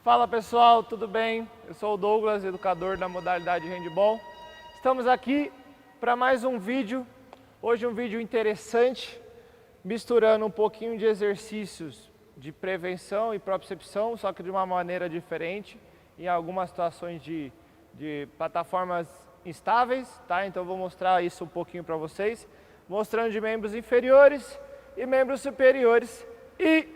Fala pessoal, tudo bem? Eu sou o Douglas, educador da modalidade handball. Estamos aqui para mais um vídeo. Hoje um vídeo interessante, misturando um pouquinho de exercícios de prevenção e propriocepção, só que de uma maneira diferente, em algumas situações de plataformas instáveis, tá? Então eu vou mostrar isso um pouquinho para vocês, mostrando de membros inferiores e membros superiores e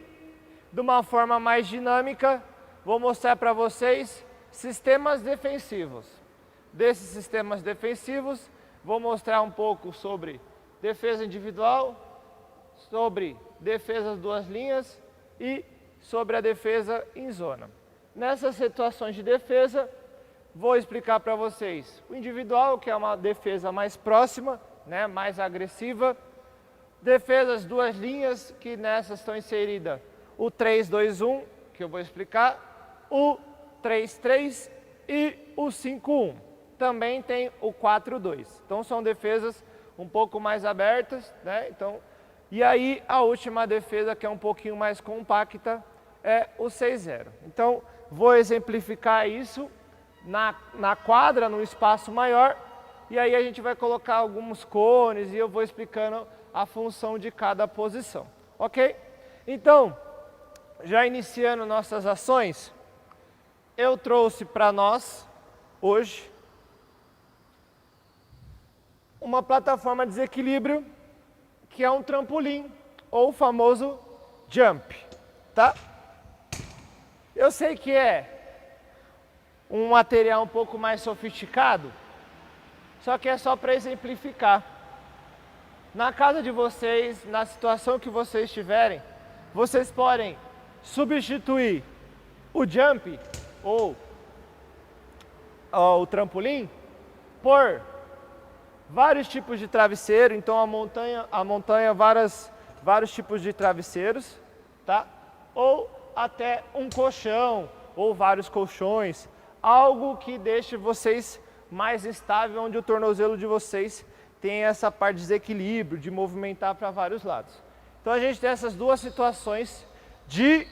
de uma forma mais dinâmica, vou mostrar para vocês sistemas defensivos. Desses sistemas defensivos, vou mostrar um pouco sobre defesa individual, sobre defesas duas linhas e sobre a defesa em zona. Nessas situações de defesa, vou explicar para vocês o individual, que é uma defesa mais próxima, né, mais agressiva. Defesas duas linhas, que nessas estão inseridas o 3-2-1, que eu vou explicar, o 3-3 e o 5-1. Também tem o 4-2. Então são defesas um pouco mais abertas, né? Então, e aí a última defesa, que é um pouquinho mais compacta, é o 6-0. Então vou exemplificar isso na quadra, num espaço maior, e aí a gente vai colocar alguns cones e eu vou explicando a função de cada posição, ok? Então, já iniciando nossas ações, eu trouxe para nós, hoje, uma plataforma de desequilíbrio, que é um trampolim, ou o famoso jump, tá? Eu sei que é um material um pouco mais sofisticado, só que é só para exemplificar. Na casa de vocês, na situação que vocês estiverem, vocês podem substituir o jump ou o trampolim por vários tipos de travesseiro. Então a montanha vários tipos de travesseiros, tá? Ou até um colchão ou vários colchões, algo que deixe vocês mais estável, onde o tornozelo de vocês tem essa parte de desequilíbrio, de movimentar para vários lados. Então a gente tem essas duas situações de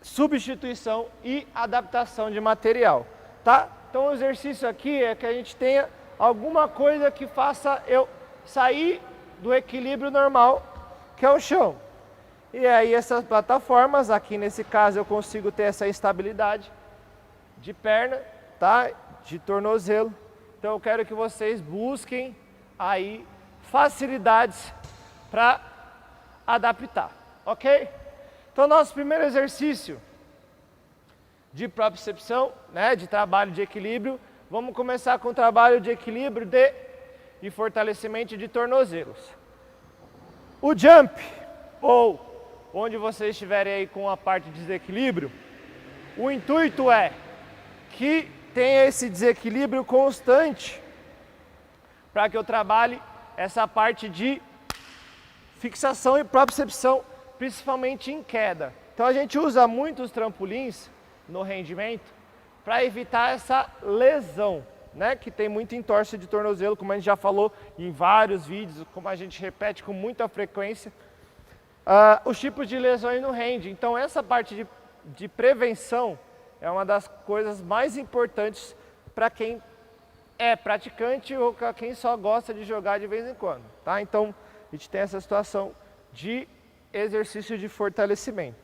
substituição e adaptação de material, tá? Então o exercício aqui é que a gente tenha alguma coisa que faça eu sair do equilíbrio normal, que é o chão. E aí essas plataformas, aqui nesse caso eu consigo ter essa estabilidade de perna, tá? De tornozelo. Então eu quero que vocês busquem aí facilidades para adaptar, ok? Então nosso primeiro exercício de propriocepção, né, de trabalho de equilíbrio, vamos começar com o trabalho de equilíbrio e fortalecimento de tornozelos. O jump, ou onde vocês estiverem aí com a parte de desequilíbrio, o intuito é que tenha esse desequilíbrio constante para que eu trabalhe essa parte de fixação e propriocepção, principalmente em queda. Então a gente usa muito os trampolins no rendimento para evitar essa lesão, né? Que tem muito entorse de tornozelo, como a gente já falou em vários vídeos, como a gente repete com muita frequência, os tipos de lesões no hand. Então essa parte de prevenção é uma das coisas mais importantes para quem é praticante ou para quem só gosta de jogar de vez em quando, tá? Então a gente tem essa situação de exercício de fortalecimento.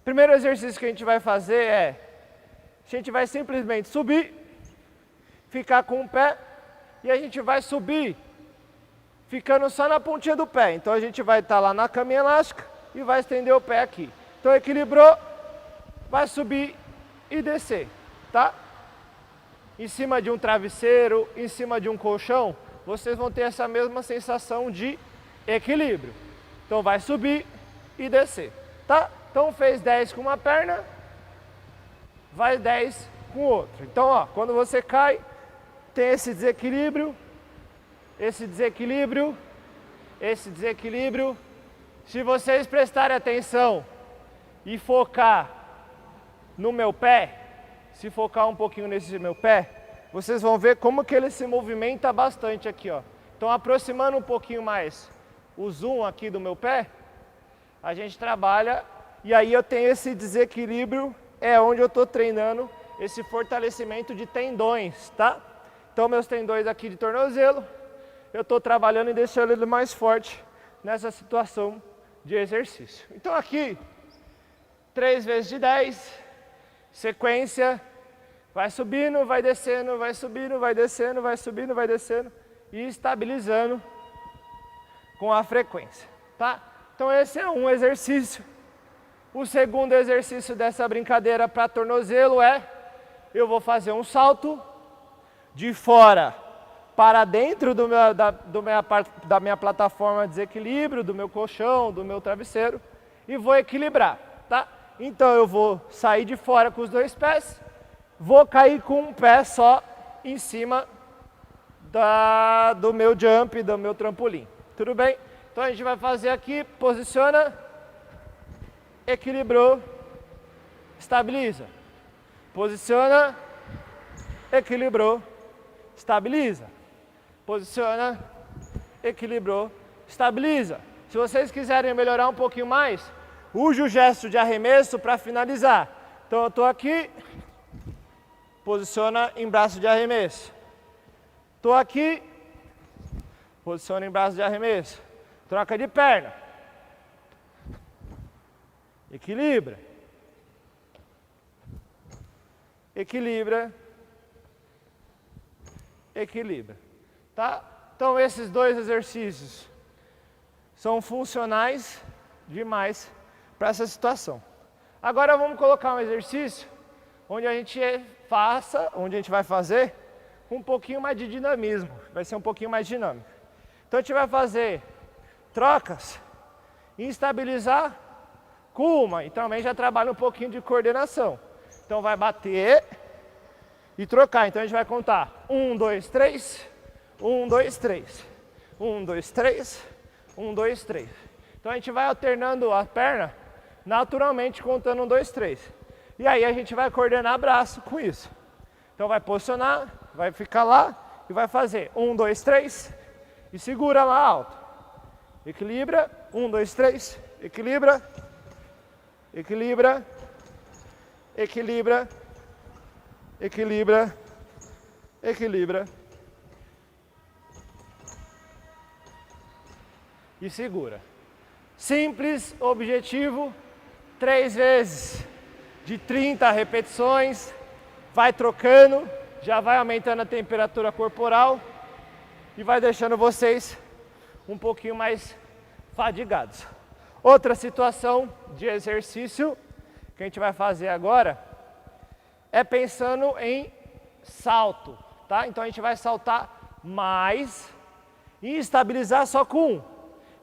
Primeiro exercício que a gente vai fazer é, a gente vai simplesmente subir, ficar com o pé, e a gente vai subir ficando só na pontinha do pé. Então a gente vai estar lá na caminha elástica e vai estender o pé aqui. Então equilibrou, vai subir e descer, tá? Em cima de um travesseiro, em cima de um colchão, vocês vão ter essa mesma sensação de equilíbrio. Então vai subir e descer, tá? Então fez 10 com uma perna, vai 10 com outra. Então, ó, quando você cai, tem esse desequilíbrio, esse desequilíbrio, esse desequilíbrio. Se vocês prestarem atenção e focar no meu pé, se focar um pouquinho nesse meu pé, vocês vão ver como que ele se movimenta bastante aqui, ó. Então, aproximando um pouquinho mais o zoom aqui do meu pé, a gente trabalha, e aí eu tenho esse desequilíbrio é onde eu estou treinando esse fortalecimento de tendões, tá? Então meus tendões aqui de tornozelo, eu estou trabalhando e deixando ele mais forte nessa situação de exercício. Então aqui, 3 vezes de 10, sequência, vai subindo, vai descendo, vai subindo, vai descendo, vai subindo, vai descendo e estabilizando com a frequência, tá? Então esse é um exercício. O segundo exercício dessa brincadeira para tornozelo é, eu vou fazer um salto de fora para dentro da minha plataforma de desequilíbrio, do meu colchão, do meu travesseiro e vou equilibrar, tá? Então eu vou sair de fora com os 2 pés, vou cair com um pé só em cima do meu jump, do meu trampolim. Tudo bem? Então a gente vai fazer aqui, posiciona, equilibrou, estabiliza. Posiciona, equilibrou, estabiliza. Posiciona, equilibrou, estabiliza. Se vocês quiserem melhorar um pouquinho mais, use o gesto de arremesso para finalizar. Então eu estou aqui, posiciona em braço de arremesso. Estou aqui, posiciona em braço de arremesso. Troca de perna. Equilibra. Equilibra. Equilibra. Tá? Então esses 2 exercícios são funcionais demais para essa situação. Agora vamos colocar um exercício onde a gente vai fazer com um pouquinho mais de dinamismo, vai ser um pouquinho mais dinâmico. Então a gente vai fazer trocas e estabilizar com uma, e também já trabalha um pouquinho de coordenação. Então vai bater e trocar, então a gente vai contar 1, 2, 3, 1, 2, 3, 1, 2, 3, 1, 2, 3. Então a gente vai alternando a perna naturalmente contando 1, 2, 3. E aí a gente vai coordenar braço com isso. Então vai posicionar, vai ficar lá e vai fazer 1, 2, 3 e segura lá alto. Equilibra, 1, 2, 3, equilibra, equilibra, equilibra, equilibra, equilibra e segura. Simples, objetivo, 3 vezes de 30 repetições, vai trocando, já vai aumentando a temperatura corporal e vai deixando vocês um pouquinho mais fadigados. Outra situação de exercício que a gente vai fazer agora é pensando em salto, tá? Então a gente vai saltar mais e estabilizar só com um.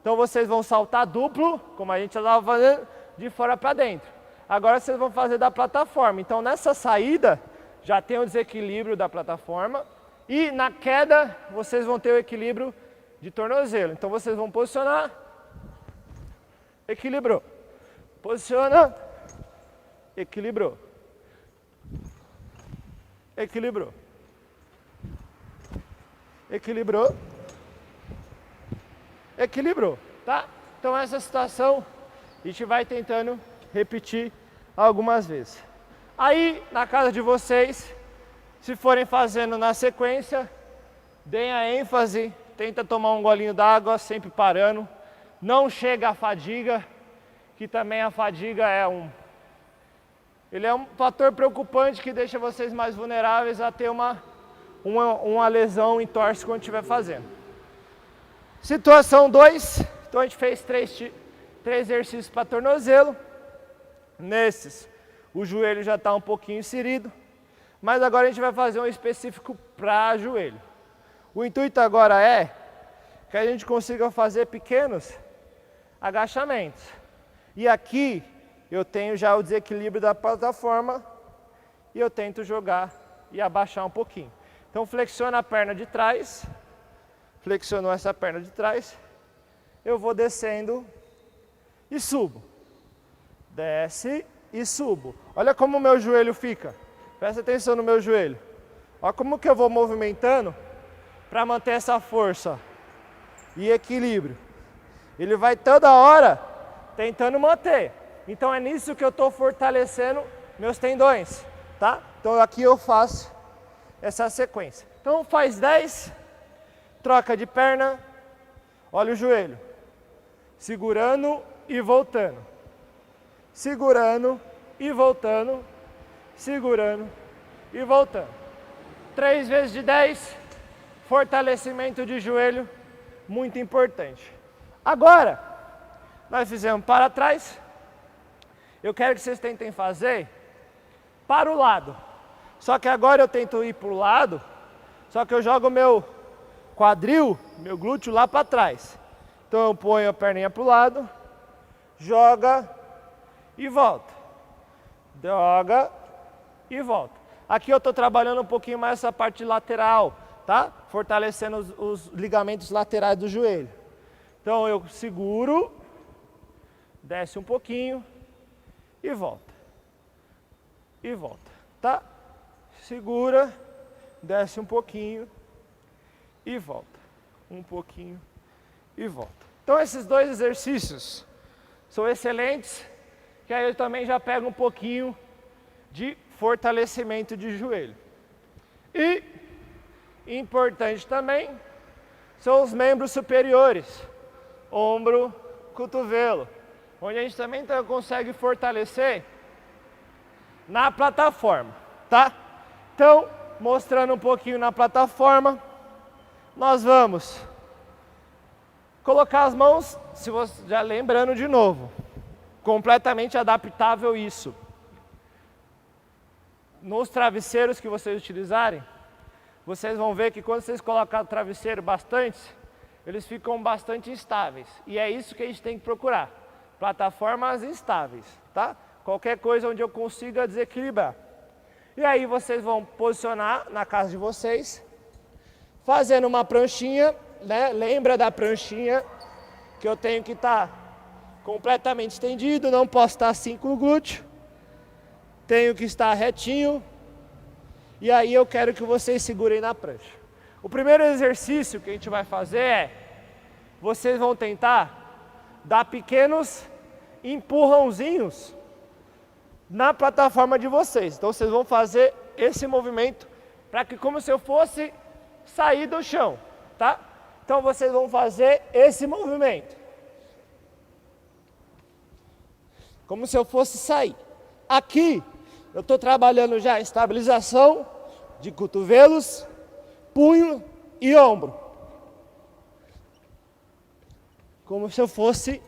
Então vocês vão saltar duplo, como a gente já estava fazendo, de fora para dentro. Agora vocês vão fazer da plataforma. Então nessa saída já tem o desequilíbrio da plataforma e na queda vocês vão ter o equilíbrio de tornozelo. Então vocês vão posicionar, equilibrou, posiciona, equilibrou, equilibrou, equilibrou, equilibrou, tá? Então essa situação a gente vai tentando repetir algumas vezes. Aí na casa de vocês, se forem fazendo na sequência, deem a ênfase, tenta tomar um golinho d'água, sempre parando. Não chega a fadiga, que também a fadiga ele é um fator preocupante que deixa vocês mais vulneráveis a ter uma lesão em torce quando estiver fazendo. Situação 2, então a gente fez 3 exercícios para tornozelo. Nesses, o joelho já está um pouquinho inserido, mas agora a gente vai fazer um específico para joelho. O intuito agora é que a gente consiga fazer pequenos agachamentos. E aqui eu tenho já o desequilíbrio da plataforma e eu tento jogar e abaixar um pouquinho. Então flexiona a perna de trás, flexionou essa perna de trás, eu vou descendo e subo. Desce e subo. Olha como o meu joelho fica. Presta atenção no meu joelho. Olha como que eu vou movimentando para manter essa força e equilíbrio. Ele vai toda hora tentando manter. Então é nisso que eu estou fortalecendo meus tendões, tá? Então aqui eu faço essa sequência. Então faz 10, troca de perna, olha o joelho, segurando e voltando, segurando e voltando, segurando e voltando. 3 vezes de 10, fortalecimento de joelho, muito importante. Agora, nós fizemos para trás, eu quero que vocês tentem fazer para o lado. Só que agora eu tento ir para o lado, só que eu jogo meu quadril, meu glúteo lá para trás. Então eu ponho a perninha para o lado, joga e volta. Joga e volta. Aqui eu estou trabalhando um pouquinho mais essa parte lateral, tá? Fortalecendo os ligamentos laterais do joelho. Então eu seguro, desce um pouquinho e volta. E volta, tá? Segura, desce um pouquinho e volta. Um pouquinho e volta. Então esses dois exercícios são excelentes, que aí eu também já pego um pouquinho de fortalecimento de joelho. E importante também são os membros superiores, ombro, cotovelo, onde a gente também consegue fortalecer na plataforma, tá? Então, mostrando um pouquinho na plataforma, nós vamos colocar as mãos, se você, já lembrando de novo, completamente adaptável isso. Nos travesseiros que vocês utilizarem, vocês vão ver que quando vocês colocam o travesseiro bastante, eles ficam bastante instáveis. E é isso que a gente tem que procurar. Plataformas instáveis, tá? Qualquer coisa onde eu consiga desequilibrar. E aí vocês vão posicionar na casa de vocês, fazendo uma pranchinha, né? Lembra da pranchinha que eu tenho que estar completamente estendido, não posso estar assim com o glúteo. Tenho que estar retinho. E aí eu quero que vocês segurem na prancha. O primeiro exercício que a gente vai fazer é, vocês vão tentar dar pequenos empurrãozinhos na plataforma de vocês. Então vocês vão fazer esse movimento para que como se eu fosse sair do chão, tá? Então vocês vão fazer esse movimento. Como se eu fosse sair. Aqui eu estou trabalhando já a estabilização de cotovelos, punho e ombro. Como se eu fosse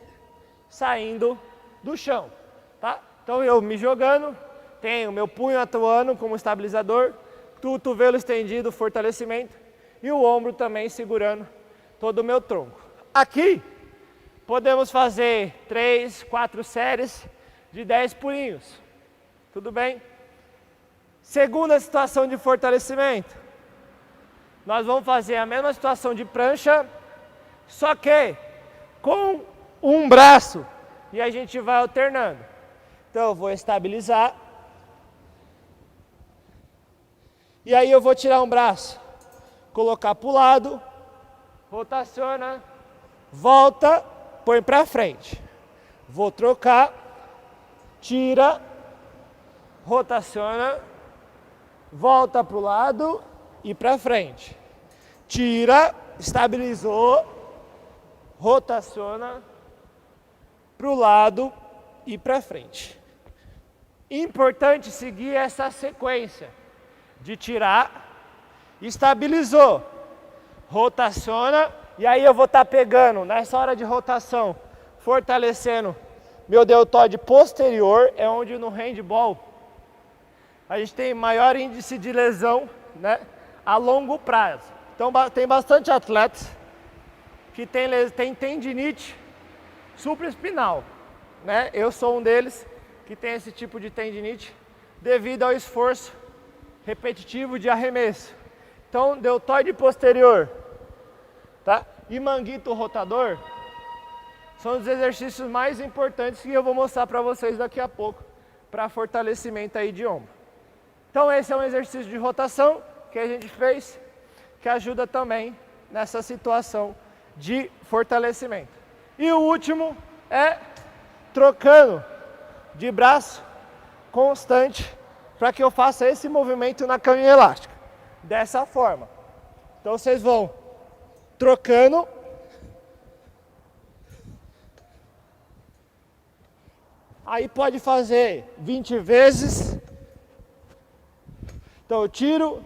saindo do chão, tá? Então eu me jogando, tenho meu punho atuando como estabilizador, cotovelo estendido, fortalecimento, e o ombro também segurando todo o meu tronco. Aqui podemos fazer 3, 4 séries de 10 pulinhos. Tudo bem? Segunda situação de fortalecimento. Nós vamos fazer a mesma situação de prancha, só que com um braço. E a gente vai alternando. Então eu vou estabilizar. E aí eu vou tirar um braço, colocar para o lado, rotaciona, volta, põe para frente. Vou trocar, tira, rotaciona, volta para o lado e para frente. Tira, estabilizou, rotaciona para o lado e para frente. Importante seguir essa sequência de tirar, estabilizou, rotaciona, e aí eu vou estar pegando, nessa hora de rotação, fortalecendo meu deltoide posterior, é onde no handball a gente tem maior índice de lesão, né, a longo prazo. Então tem bastante atletas que tem tendinite supraespinal, né? Eu sou um deles que tem esse tipo de tendinite devido ao esforço repetitivo de arremesso. Então, deltoide posterior, tá? E manguito rotador são os exercícios mais importantes que eu vou mostrar para vocês daqui a pouco para fortalecimento aí de ombro. Então, esse é um exercício de rotação que a gente fez, que ajuda também nessa situação de fortalecimento. E o último é trocando de braço constante para que eu faça esse movimento na caminha elástica. Dessa forma. Então vocês vão trocando. Aí pode fazer 20 vezes. Então eu tiro,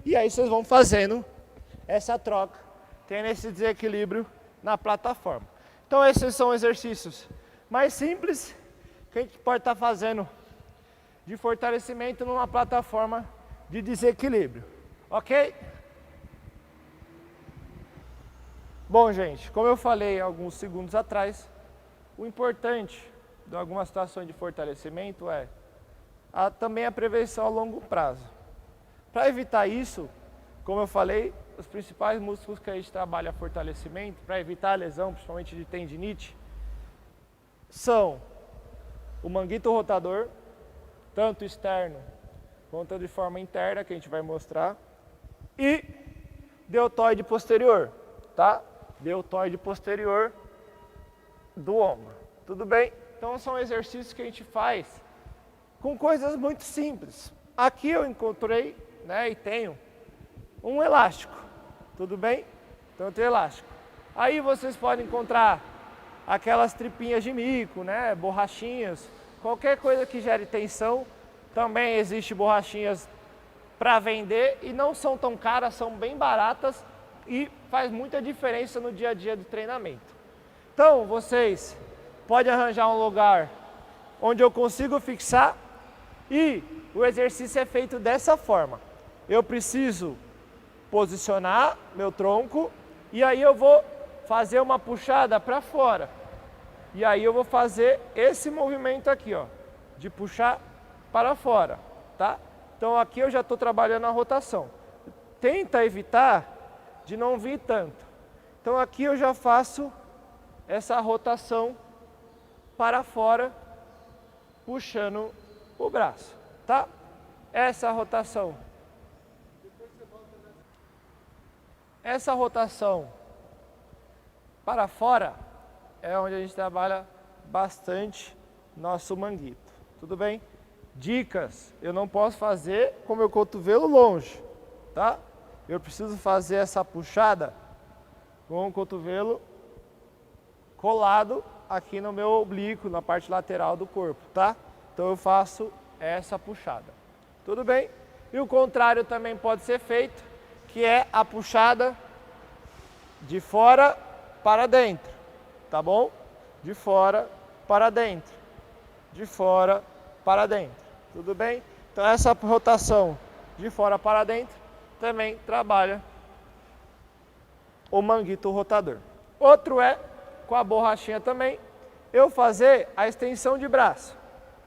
e aí vocês vão fazendo essa troca, tendo esse desequilíbrio na plataforma. Então esses são exercícios mais simples que a gente pode estar fazendo de fortalecimento numa plataforma de desequilíbrio, ok? Bom, gente, como eu falei alguns segundos atrás, o importante de algumas situações de fortalecimento é também a prevenção a longo prazo. Para evitar isso, como eu falei, os principais músculos que a gente trabalha fortalecimento, para evitar a lesão, principalmente de tendinite, são o manguito rotador, tanto externo quanto de forma interna, que a gente vai mostrar, e deltoide posterior, tá? Deltoide posterior do ombro, tudo bem? Então são exercícios que a gente faz com coisas muito simples. Aqui eu encontrei, né, e tenho um elástico, tudo bem? Então eu tenho elástico. Aí vocês podem encontrar aquelas tripinhas de mico, né, borrachinhas, qualquer coisa que gere tensão. Também existe borrachinhas para vender e não são tão caras, são bem baratas e faz muita diferença no dia a dia do treinamento. Então vocês podem arranjar um lugar onde eu consigo fixar e o exercício é feito dessa forma. Eu preciso posicionar meu tronco e aí eu vou fazer uma puxada para fora. E aí eu vou fazer esse movimento aqui, ó, de puxar para fora, tá? Então aqui eu já estou trabalhando a rotação. Tenta evitar de não vir tanto. Então aqui eu já faço essa rotação para fora, puxando o braço, tá? Essa rotação. Essa rotação para fora é onde a gente trabalha bastante nosso manguito, tudo bem? Dicas, eu não posso fazer com meu cotovelo longe, tá? Eu preciso fazer essa puxada com o cotovelo colado aqui no meu oblíquo, na parte lateral do corpo, tá? Então eu faço essa puxada, tudo bem? E o contrário também pode ser feito, que é a puxada de fora para dentro, tá bom? De fora para dentro, de fora para dentro. Tudo bem? Então essa rotação de fora para dentro também trabalha o manguito rotador. Outro é, com a borrachinha também, eu fazer a extensão de braço,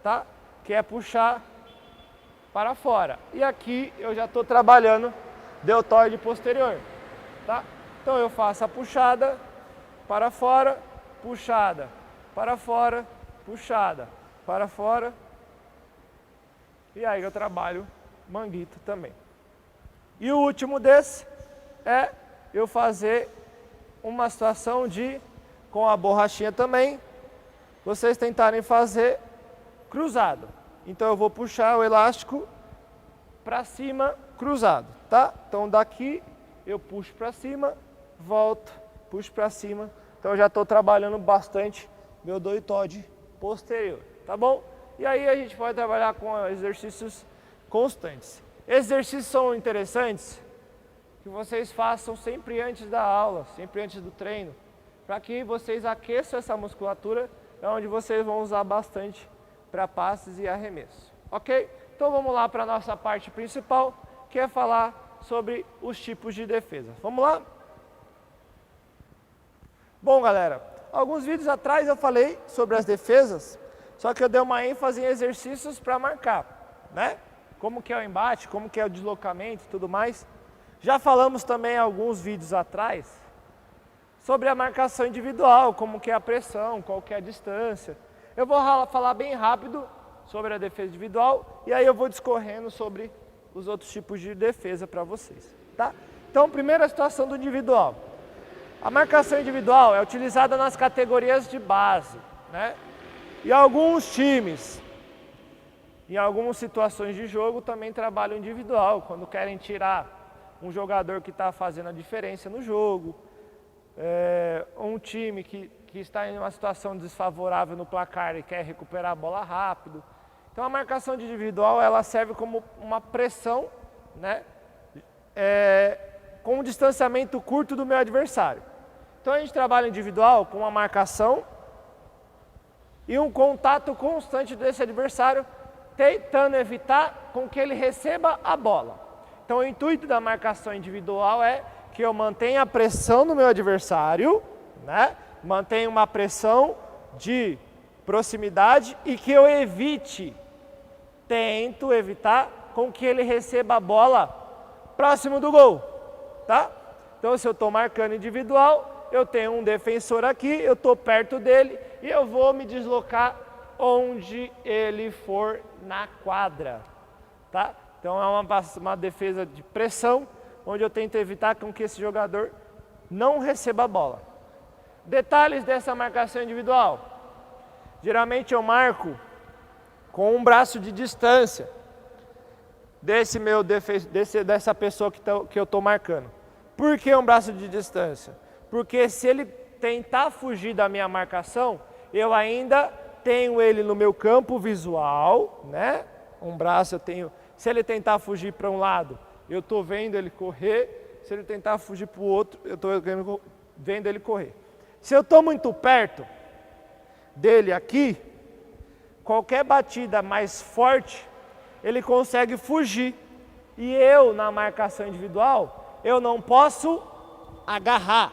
tá? Que é puxar para fora. E aqui eu já estou trabalhando deltoide posterior, tá? Então eu faço a puxada para fora, puxada para fora, puxada para fora. E aí eu trabalho manguito também. E o último desse é eu fazer uma situação de, com a borrachinha também, vocês tentarem fazer cruzado. Então eu vou puxar o elástico para cima, cruzado, tá? Então daqui eu puxo para cima, volto, puxo para cima. Então eu já estou trabalhando bastante meu deltoide posterior, tá bom? E aí a gente pode trabalhar com exercícios constantes. Exercícios são interessantes que vocês façam sempre antes da aula, sempre antes do treino, para que vocês aqueçam essa musculatura, é onde vocês vão usar bastante para passes e arremessos, ok? Então vamos lá para a nossa parte principal, que é falar sobre os tipos de defesa. Vamos lá? Bom, galera, alguns vídeos atrás eu falei sobre as defesas, só que eu dei uma ênfase em exercícios para marcar, né? Como que é o embate, como que é o deslocamento e tudo mais. Já falamos também alguns vídeos atrás sobre a marcação individual, como que é a pressão, qual que é a distância. Eu vou falar bem rápido sobre a defesa individual e aí eu vou discorrendo sobre os outros tipos de defesa para vocês, tá? Então, primeira situação do individual. A marcação individual é utilizada nas categorias de base, né? E alguns times Em algumas situações de jogo também trabalho individual, quando querem tirar um jogador que está fazendo a diferença no jogo, um time que está em uma situação desfavorável no placar e quer recuperar a bola rápido. Então a marcação de individual ela serve como uma pressão, né, com um distanciamento curto do meu adversário. Então a gente trabalha individual com uma marcação e um contato constante desse adversário, tentando evitar com que ele receba a bola. Então o intuito da marcação individual é que eu mantenha a pressão no meu adversário, né? Mantenha uma pressão de proximidade e que eu tento evitar com que ele receba a bola próximo do gol, tá? Então se eu estou marcando individual, eu tenho um defensor aqui, eu estou perto dele e eu vou me deslocar onde ele for na quadra, tá? Então é uma defesa de pressão, onde eu tento evitar com que esse jogador não receba a bola. Detalhes dessa marcação individual. Geralmente eu marco com um braço de distância dessa pessoa que eu estou marcando. Por que um braço de distância? Porque se ele tentar fugir da minha marcação, eu ainda tenho ele no meu campo visual, né? Um braço eu tenho. Se ele tentar fugir para um lado, eu estou vendo ele correr. Se ele tentar fugir para o outro, eu estou vendo ele correr. Se eu estou muito perto dele aqui, qualquer batida mais forte, ele consegue fugir. E eu, na marcação individual, eu não posso agarrar,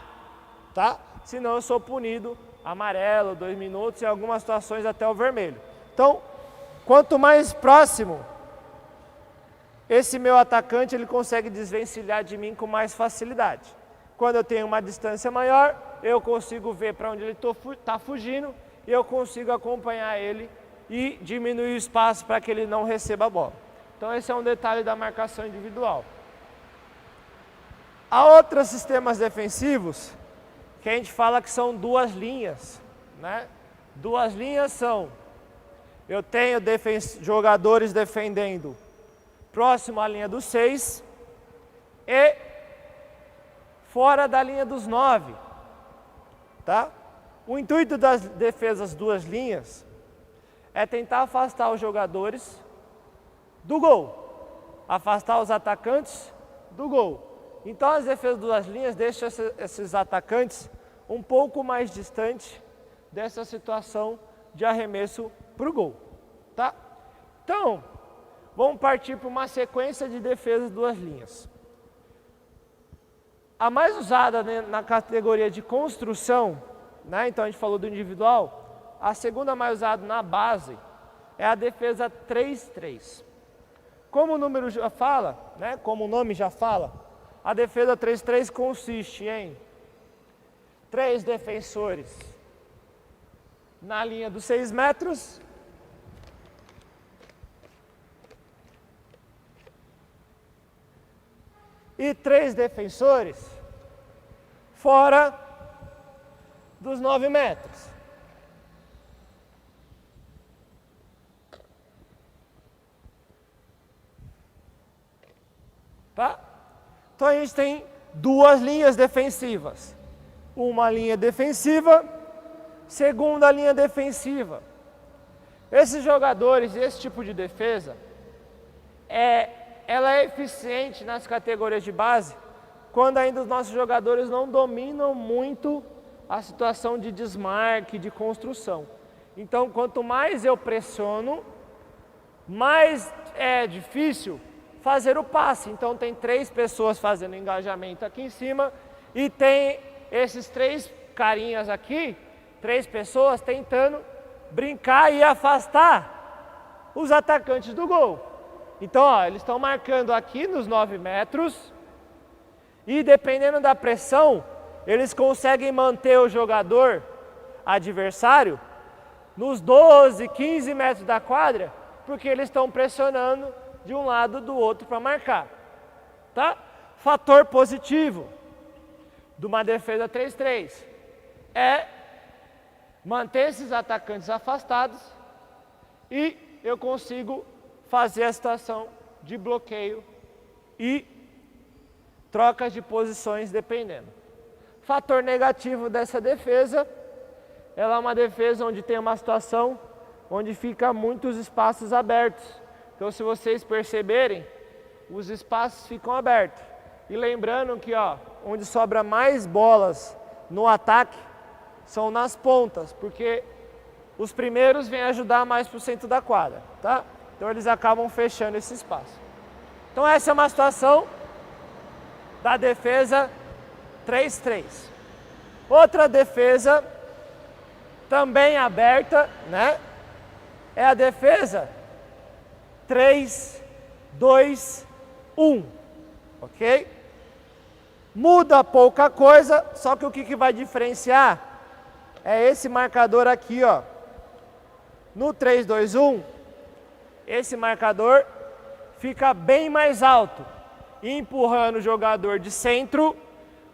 tá? Senão eu sou punido amarelo, 2 minutos, em algumas situações até o vermelho. Então, quanto mais próximo, esse meu atacante ele consegue desvencilhar de mim com mais facilidade. Quando eu tenho uma distância maior, eu consigo ver para onde ele está fugindo e eu consigo acompanhar ele e diminuir o espaço para que ele não receba a bola. Então esse é um detalhe da marcação individual. Há outros sistemas defensivos que a gente fala que são 2 linhas, né? 2 linhas são, eu tenho jogadores defendendo próximo à linha dos 6 e fora da linha dos 9, tá? O intuito das defesas 2 linhas é tentar afastar os jogadores do gol, afastar os atacantes do gol. Então as defesas 2 linhas deixam esses atacantes um pouco mais distantes dessa situação de arremesso para o gol, tá? Então, vamos partir para uma sequência de defesas 2 linhas. A mais usada, né, na categoria de construção, né, então a gente falou do individual, a segunda mais usada na base é a defesa 3-3. Como o número já fala, né, como o nome já fala, a defesa 3-3 consiste em 3 defensores na linha dos 6 metros e 3 defensores fora dos 9 metros. Tá? Então a gente tem 2 linhas defensivas. Uma linha defensiva, segunda linha defensiva. Esses jogadores, esse tipo de defesa, ela é eficiente nas categorias de base quando ainda os nossos jogadores não dominam muito a situação de desmarque, de construção. Então, quanto mais eu pressiono, mais é difícil fazer o passe. Então, tem 3 pessoas fazendo engajamento aqui em cima e tem esses 3 carinhas aqui, 3 pessoas tentando brincar e afastar os atacantes do gol. Então, ó, eles estão marcando aqui nos 9 metros e dependendo da pressão, eles conseguem manter o jogador adversário nos 12, 15 metros da quadra, porque eles estão pressionando de um lado do outro para marcar. Tá? Fator positivo de uma defesa 3-3 é manter esses atacantes afastados e eu consigo fazer a situação de bloqueio e trocas de posições dependendo. Fator negativo dessa defesa, ela é uma defesa onde tem uma situação onde fica muitos espaços abertos. Então, se vocês perceberem, os espaços ficam abertos. E lembrando que onde sobra mais bolas no ataque são nas pontas, porque os primeiros vêm ajudar mais para o centro da quadra, tá? Então eles acabam fechando esse espaço. Então essa é uma situação da defesa 3-3. Outra defesa também aberta, né? É a defesa 3-2-1, ok? Muda pouca coisa, só que o que vai diferenciar é esse marcador aqui, ó. No 3-2-1, esse marcador fica bem mais alto, empurrando o jogador de centro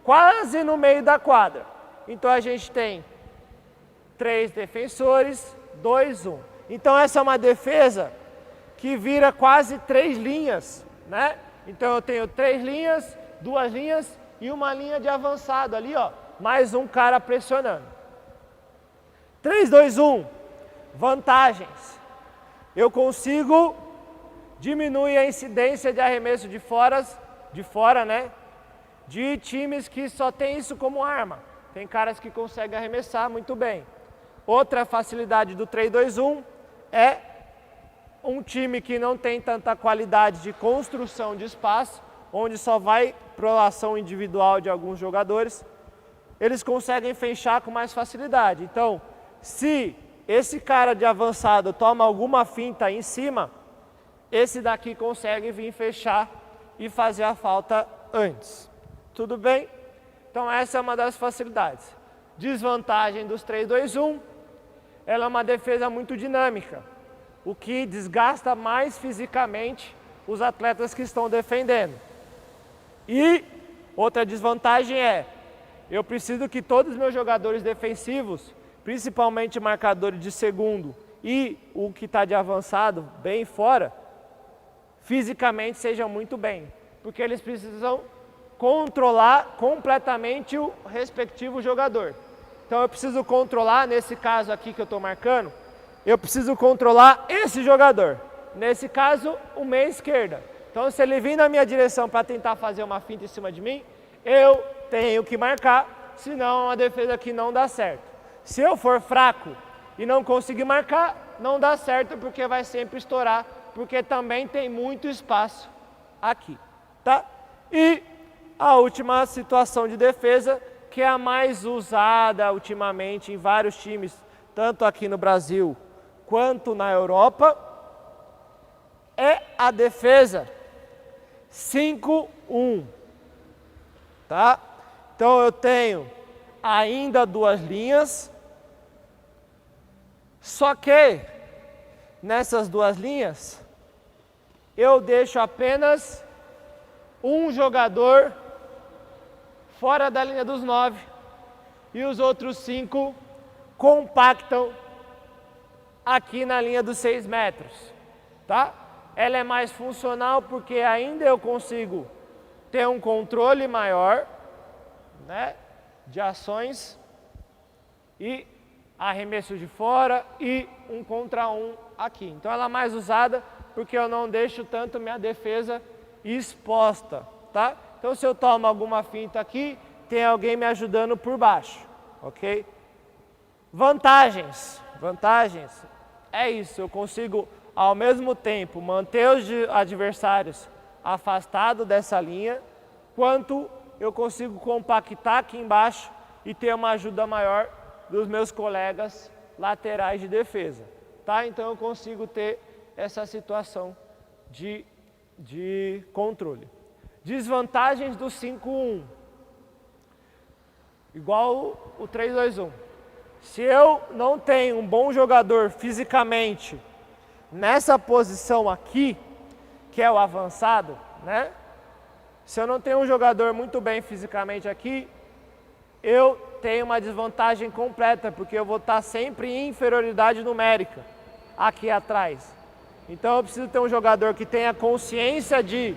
quase no meio da quadra. Então a gente tem 3 defensores, 2-1. Então essa é uma defesa que vira quase 3 linhas, né? Então eu tenho 3 linhas, 2 linhas e uma linha de avançado ali, ó, mais um cara pressionando. 3-2-1, vantagens. Eu consigo diminuir a incidência de arremesso de fora, né? De times que só tem isso como arma. Tem caras que conseguem arremessar muito bem. Outra facilidade do 3-2-1 é um time que não tem tanta qualidade de construção de espaço, onde só vai para ação individual de alguns jogadores, eles conseguem fechar com mais facilidade. Então, se esse cara de avançado toma alguma finta em cima, esse daqui consegue vir fechar e fazer a falta antes. Tudo bem? Então essa é uma das facilidades. Desvantagem dos 3-2-1, ela é uma defesa muito dinâmica, o que desgasta mais fisicamente os atletas que estão defendendo. E outra desvantagem é, eu preciso que todos os meus jogadores defensivos, principalmente marcadores de segundo e o que está de avançado, bem fora, fisicamente sejam muito bem, porque eles precisam controlar completamente o respectivo jogador. Então eu preciso controlar, nesse caso aqui que eu estou marcando, eu preciso controlar esse jogador. Nesse caso, o meia esquerda. Então se ele vir na minha direção para tentar fazer uma finta em cima de mim, eu tenho que marcar, senão é uma defesa que não dá certo. Se eu for fraco e não conseguir marcar, não dá certo porque vai sempre estourar, porque também tem muito espaço aqui, tá? E a última situação de defesa, que é a mais usada ultimamente em vários times, tanto aqui no Brasil quanto na Europa, é a defesa 5-1, tá? Então eu tenho ainda 2 linhas, só que nessas 2 linhas eu deixo apenas um jogador fora da linha dos 9 e os outros 5 compactam aqui na linha dos 6 metros, tá? Ela é mais funcional porque ainda eu consigo ter um controle maior, né, de ações e arremesso de fora e 1 contra 1 aqui. Então ela é mais usada porque eu não deixo tanto minha defesa exposta, tá? Então se eu tomo alguma finta aqui, tem alguém me ajudando por baixo, ok? Vantagens é isso, eu consigo ao mesmo tempo manter os adversários afastados dessa linha, quanto eu consigo compactar aqui embaixo e ter uma ajuda maior dos meus colegas laterais de defesa, tá? Então eu consigo ter essa situação de controle. Desvantagens do 5-1, igual o 3-2-1. Se eu não tenho um bom jogador fisicamente nessa posição aqui, que é o avançado, né? Se eu não tenho um jogador muito bem fisicamente aqui, eu tenho uma desvantagem completa, porque eu vou estar sempre em inferioridade numérica aqui atrás. Então eu preciso ter um jogador que tenha consciência de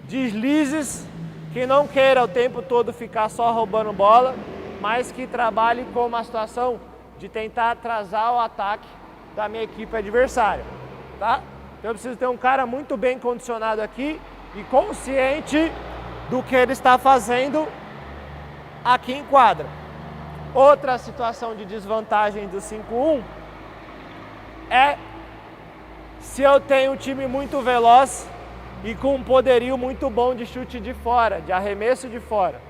deslizes, que não queira o tempo todo ficar só roubando bola, mas que trabalhe com uma situação de tentar atrasar o ataque da minha equipe adversária, tá? Então eu preciso ter um cara muito bem condicionado aqui e consciente do que ele está fazendo aqui em quadra. Outra situação de desvantagem do 5-1 é se eu tenho um time muito veloz e com um poderio muito bom de chute de fora, de arremesso de fora,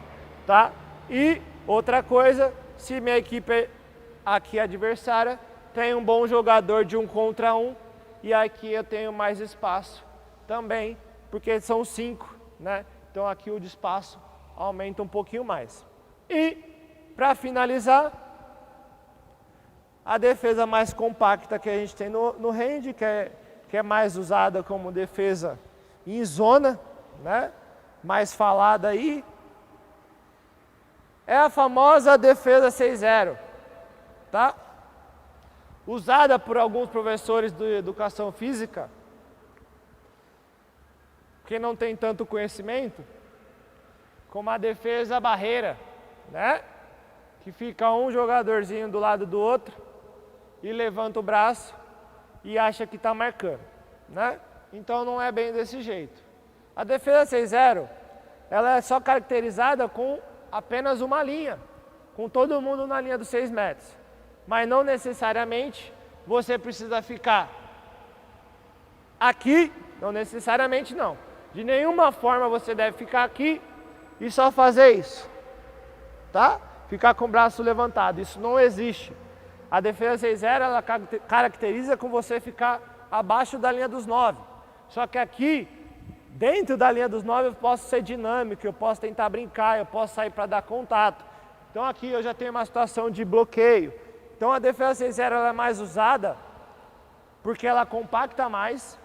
tá? E outra coisa, se minha equipe aqui adversária tem um bom jogador de 1 contra 1 e aqui eu tenho mais espaço também, porque são 5, né? Então aqui o espaço aumenta um pouquinho mais. E para finalizar, a defesa mais compacta que a gente tem no hand, que é mais usada como defesa em zona, né? Mais falada aí, é a famosa defesa 6-0, tá? Usada por alguns professores de educação física, que não tem tanto conhecimento, como a defesa barreira, né? Que fica um jogadorzinho do lado do outro e levanta o braço e acha que está marcando, né? Então não é bem desse jeito. A defesa 6-0, ela é só caracterizada com apenas uma linha, com todo mundo na linha dos 6 metros. Mas não necessariamente você precisa ficar aqui, não necessariamente não. De nenhuma forma você deve ficar aqui e só fazer isso, tá? Ficar com o braço levantado, isso não existe. A defesa 6-0, ela caracteriza com você ficar abaixo da linha dos 9. Só que aqui, dentro da linha dos 9, eu posso ser dinâmico, eu posso tentar brincar, eu posso sair para dar contato. Então aqui eu já tenho uma situação de bloqueio. Então a defesa 6-0 ela é mais usada porque ela compacta mais,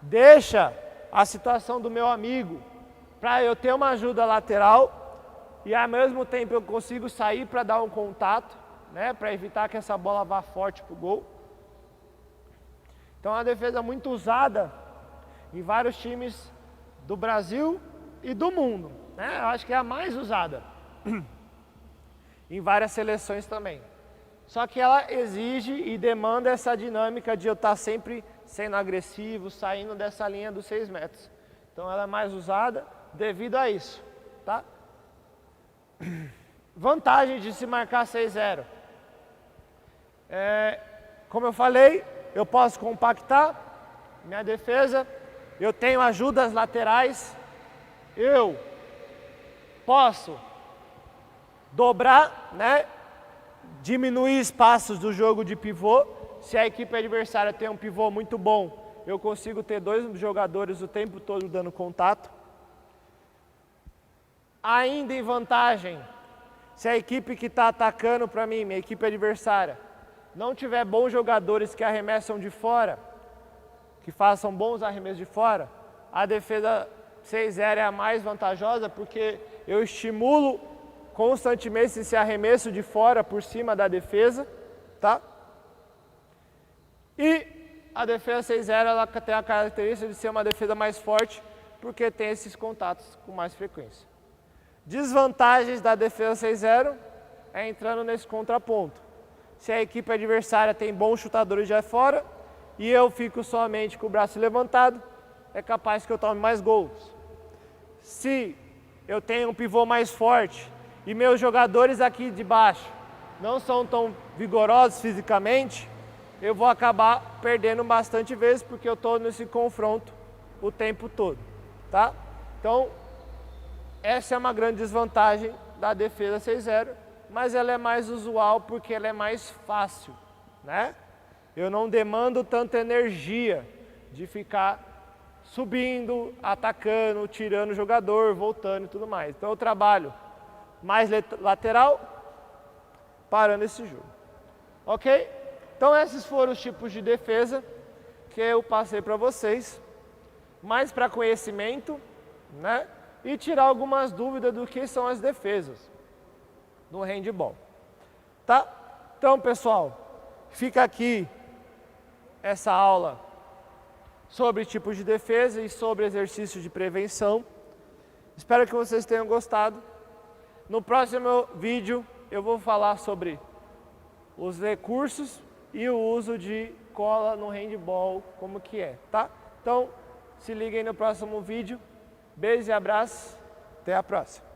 deixa a situação do meu amigo para eu ter uma ajuda lateral e ao mesmo tempo eu consigo sair para dar um contato, né, para evitar que essa bola vá forte para o gol. Então é uma defesa muito usada em vários times do Brasil e do mundo, né? Eu acho que é a mais usada em várias seleções também. Só que ela exige e demanda essa dinâmica de eu estar sempre sendo agressivo, saindo dessa linha dos 6 metros. Então ela é mais usada devido a isso, tá? Vantagem de se marcar 6-0. Como eu falei, eu posso compactar minha defesa, eu tenho ajudas laterais, eu posso dobrar, né? Diminuir espaços do jogo de pivô. Se a equipe adversária tem um pivô muito bom, eu consigo ter 2 jogadores o tempo todo dando contato. Ainda em vantagem, se a equipe que está atacando para mim, minha equipe adversária, não tiver bons jogadores que arremessam de fora, que façam bons arremessos de fora, a defesa 6-0 é a mais vantajosa porque eu estimulo constantemente esse arremesso de fora por cima da defesa, tá? E a defesa 6-0 ela tem a característica de ser uma defesa mais forte porque tem esses contatos com mais frequência. Desvantagens da defesa 6-0 é entrando nesse contraponto. Se a equipe adversária tem bons chutadores de fora e eu fico somente com o braço levantado, é capaz que eu tome mais gols. Se eu tenho um pivô mais forte e meus jogadores aqui de baixo não são tão vigorosos fisicamente, eu vou acabar perdendo bastante vezes porque eu estou nesse confronto o tempo todo, tá? Então, essa é uma grande desvantagem da defesa 6-0, mas ela é mais usual porque ela é mais fácil, né? Eu não demando tanta energia de ficar subindo, atacando, tirando o jogador, voltando e tudo mais. Então eu trabalho mais lateral, parando esse jogo. Ok? Então esses foram os tipos de defesa que eu passei para vocês, mais para conhecimento, né? E tirar algumas dúvidas do que são as defesas no handball, tá? Então pessoal, fica aqui essa aula sobre tipos de defesa e sobre exercícios de prevenção. Espero que vocês tenham gostado. No próximo vídeo eu vou falar sobre os recursos e o uso de cola no handball, como que é, tá? Então, se liguem no próximo vídeo. Beijo e abraço. Até a próxima.